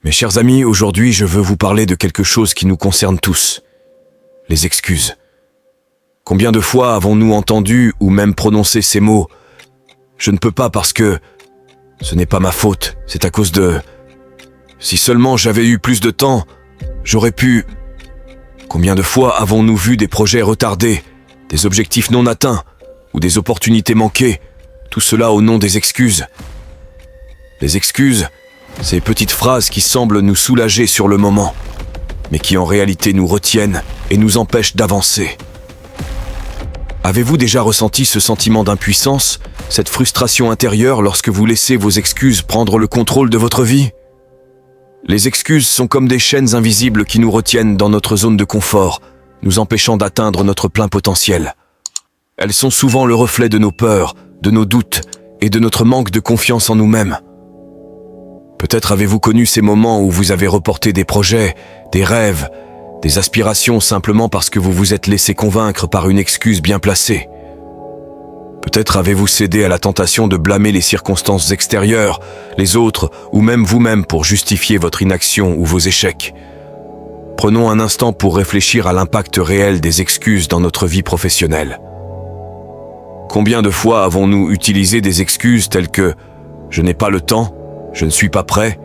Mes chers amis, aujourd'hui je veux vous parler de quelque chose qui nous concerne tous. Les excuses. Combien de fois avons-nous entendu ou même prononcé ces mots « Je ne peux pas parce que ce n'est pas ma faute, c'est à cause de... Si seulement j'avais eu plus de temps, j'aurais pu... » Combien de fois avons-nous vu des projets retardés, des objectifs non atteints ou des opportunités manquées, tout cela au nom des excuses. Les excuses, ces petites phrases qui semblent nous soulager sur le moment, mais qui en réalité nous retiennent et nous empêchent d'avancer. Avez-vous déjà ressenti ce sentiment d'impuissance, cette frustration intérieure lorsque vous laissez vos excuses prendre le contrôle de votre vie? Les excuses sont comme des chaînes invisibles qui nous retiennent dans notre zone de confort, nous empêchant d'atteindre notre plein potentiel. Elles sont souvent le reflet de nos peurs, de nos doutes et de notre manque de confiance en nous-mêmes. Peut-être avez-vous connu ces moments où vous avez reporté des projets, des rêves, des aspirations simplement parce que vous vous êtes laissé convaincre par une excuse bien placée. Peut-être avez-vous cédé à la tentation de blâmer les circonstances extérieures, les autres ou même vous-même pour justifier votre inaction ou vos échecs. Prenons un instant pour réfléchir à l'impact réel des excuses dans notre vie professionnelle. Combien de fois avons-nous utilisé des excuses telles que « je n'ai pas le temps », « je ne suis pas prêt »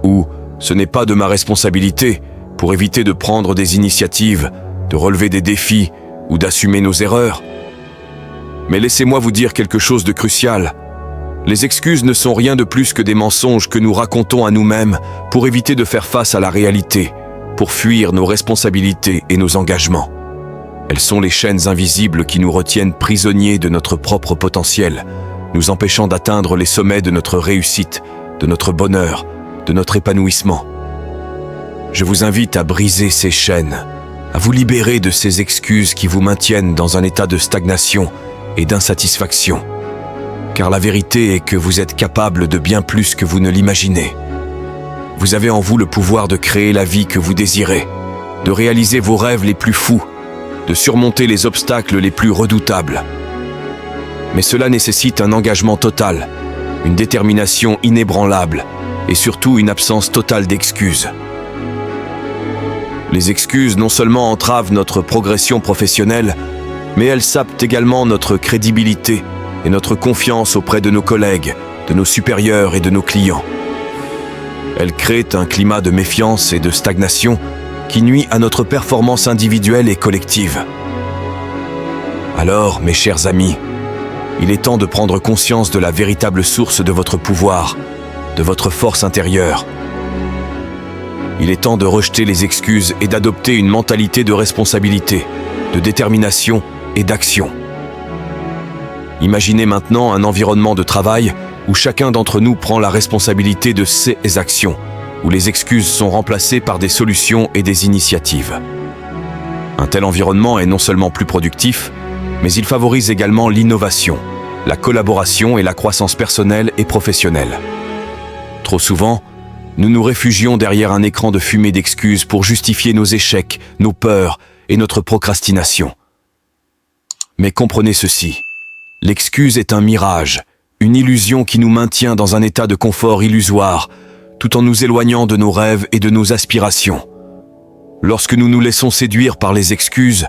ou « ce n'est pas de ma responsabilité » pour éviter de prendre des initiatives, de relever des défis ou d'assumer nos erreurs. Mais laissez-moi vous dire quelque chose de crucial. Les excuses ne sont rien de plus que des mensonges que nous racontons à nous-mêmes pour éviter de faire face à la réalité, pour fuir nos responsabilités et nos engagements. Elles sont les chaînes invisibles qui nous retiennent prisonniers de notre propre potentiel, nous empêchant d'atteindre les sommets de notre réussite, de notre bonheur, de notre épanouissement. Je vous invite à briser ces chaînes, à vous libérer de ces excuses qui vous maintiennent dans un état de stagnation et d'insatisfaction. Car la vérité est que vous êtes capable de bien plus que vous ne l'imaginez. Vous avez en vous le pouvoir de créer la vie que vous désirez, de réaliser vos rêves les plus fous, de surmonter les obstacles les plus redoutables. Mais cela nécessite un engagement total, une détermination inébranlable et surtout une absence totale d'excuses. Les excuses non seulement entravent notre progression professionnelle, mais elles sapent également notre crédibilité et notre confiance auprès de nos collègues, de nos supérieurs et de nos clients. Elles créent un climat de méfiance et de stagnation qui nuit à notre performance individuelle et collective. Alors, mes chers amis, il est temps de prendre conscience de la véritable source de votre pouvoir, de votre force intérieure. Il est temps de rejeter les excuses et d'adopter une mentalité de responsabilité, de détermination et d'action. Imaginez maintenant un environnement de travail où chacun d'entre nous prend la responsabilité de ses actions, où les excuses sont remplacées par des solutions et des initiatives. Un tel environnement est non seulement plus productif, mais il favorise également l'innovation, la collaboration et la croissance personnelle et professionnelle. Trop souvent, nous nous réfugions derrière un écran de fumée d'excuses pour justifier nos échecs, nos peurs et notre procrastination. Mais comprenez ceci, l'excuse est un mirage, une illusion qui nous maintient dans un état de confort illusoire, tout en nous éloignant de nos rêves et de nos aspirations. Lorsque nous nous laissons séduire par les excuses,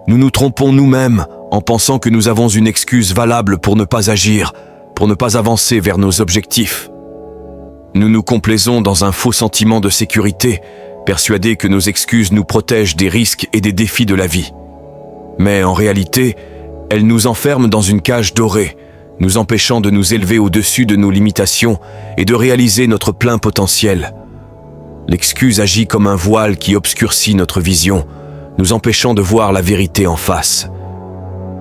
nous nous trompons nous-mêmes en pensant que nous avons une excuse valable pour ne pas agir, pour ne pas avancer vers nos objectifs. Nous nous complaisons dans un faux sentiment de sécurité, persuadés que nos excuses nous protègent des risques et des défis de la vie. Mais en réalité, elles nous enferment dans une cage dorée, nous empêchant de nous élever au-dessus de nos limitations et de réaliser notre plein potentiel. L'excuse agit comme un voile qui obscurcit notre vision, nous empêchant de voir la vérité en face.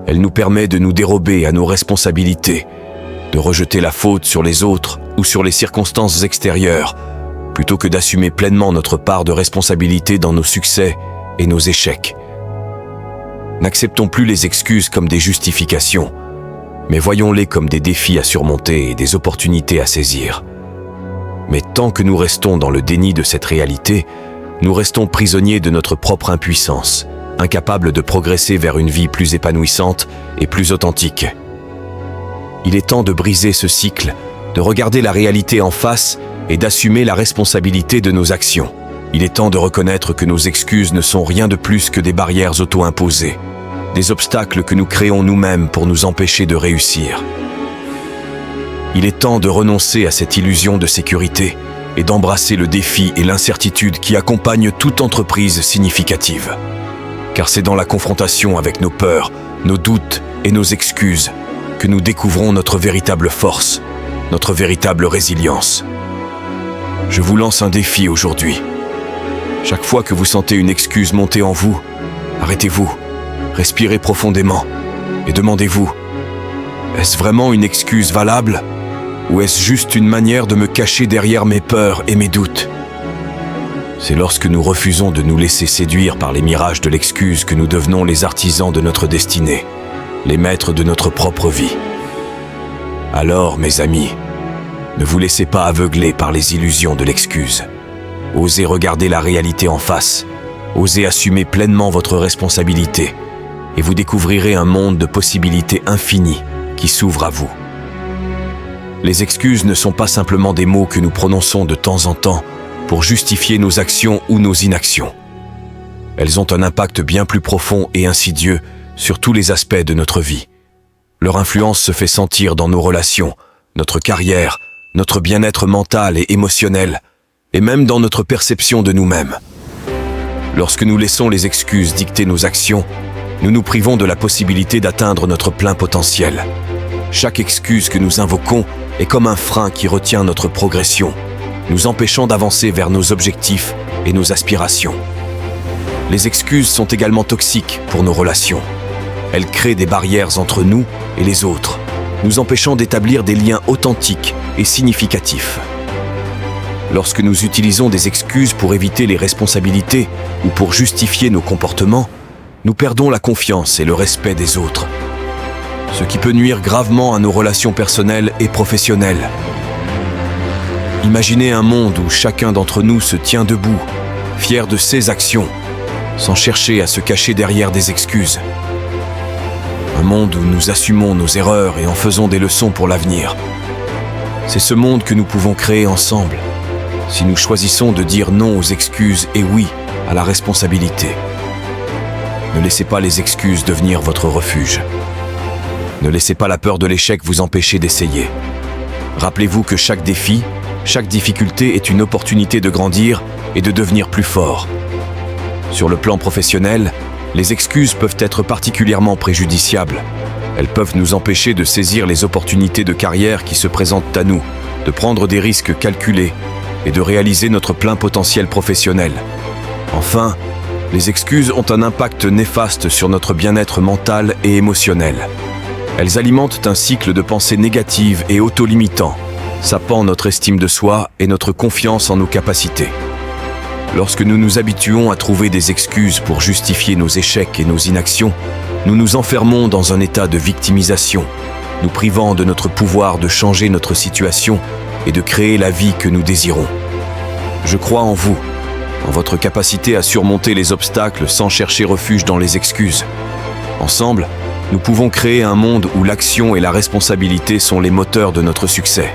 Elle nous permet de nous dérober à nos responsabilités, de rejeter la faute sur les autres ou sur les circonstances extérieures, plutôt que d'assumer pleinement notre part de responsabilité dans nos succès et nos échecs. N'acceptons plus les excuses comme des justifications, mais voyons-les comme des défis à surmonter et des opportunités à saisir. Mais tant que nous restons dans le déni de cette réalité, nous restons prisonniers de notre propre impuissance, incapables de progresser vers une vie plus épanouissante et plus authentique. Il est temps de briser ce cycle, de regarder la réalité en face et d'assumer la responsabilité de nos actions. Il est temps de reconnaître que nos excuses ne sont rien de plus que des barrières auto-imposées, des obstacles que nous créons nous-mêmes pour nous empêcher de réussir. Il est temps de renoncer à cette illusion de sécurité et d'embrasser le défi et l'incertitude qui accompagnent toute entreprise significative. Car c'est dans la confrontation avec nos peurs, nos doutes et nos excuses que nous découvrons notre véritable force, notre véritable résilience. Je vous lance un défi aujourd'hui. Chaque fois que vous sentez une excuse monter en vous, arrêtez-vous, respirez profondément et demandez-vous, est-ce vraiment une excuse valable ou est-ce juste une manière de me cacher derrière mes peurs et mes doutes? C'est lorsque nous refusons de nous laisser séduire par les mirages de l'excuse que nous devenons les artisans de notre destinée, les maîtres de notre propre vie. Alors, mes amis, ne vous laissez pas aveugler par les illusions de l'excuse. Osez regarder la réalité en face, osez assumer pleinement votre responsabilité, et vous découvrirez un monde de possibilités infinies qui s'ouvre à vous. Les excuses ne sont pas simplement des mots que nous prononçons de temps en temps pour justifier nos actions ou nos inactions. Elles ont un impact bien plus profond et insidieux sur tous les aspects de notre vie. Leur influence se fait sentir dans nos relations, notre carrière, notre bien-être mental et émotionnel, et même dans notre perception de nous-mêmes. Lorsque nous laissons les excuses dicter nos actions, nous nous privons de la possibilité d'atteindre notre plein potentiel. Chaque excuse que nous invoquons est comme un frein qui retient notre progression, nous empêchant d'avancer vers nos objectifs et nos aspirations. Les excuses sont également toxiques pour nos relations. Elles créent des barrières entre nous et les autres, nous empêchant d'établir des liens authentiques et significatifs. Lorsque nous utilisons des excuses pour éviter les responsabilités ou pour justifier nos comportements, nous perdons la confiance et le respect des autres, ce qui peut nuire gravement à nos relations personnelles et professionnelles. Imaginez un monde où chacun d'entre nous se tient debout, fier de ses actions, sans chercher à se cacher derrière des excuses. Un monde où nous assumons nos erreurs et en faisons des leçons pour l'avenir. C'est ce monde que nous pouvons créer ensemble, si nous choisissons de dire non aux excuses et oui à la responsabilité. Ne laissez pas les excuses devenir votre refuge. Ne laissez pas la peur de l'échec vous empêcher d'essayer. Rappelez-vous que chaque défi, chaque difficulté est une opportunité de grandir et de devenir plus fort. Sur le plan professionnel, les excuses peuvent être particulièrement préjudiciables. Elles peuvent nous empêcher de saisir les opportunités de carrière qui se présentent à nous, de prendre des risques calculés et de réaliser notre plein potentiel professionnel. Enfin, les excuses ont un impact néfaste sur notre bien-être mental et émotionnel. Elles alimentent un cycle de pensées négatives et auto-limitant, sapant notre estime de soi et notre confiance en nos capacités. Lorsque nous nous habituons à trouver des excuses pour justifier nos échecs et nos inactions, nous nous enfermons dans un état de victimisation, nous privant de notre pouvoir de changer notre situation et de créer la vie que nous désirons. Je crois en vous, en votre capacité à surmonter les obstacles sans chercher refuge dans les excuses. Ensemble, nous pouvons créer un monde où l'action et la responsabilité sont les moteurs de notre succès.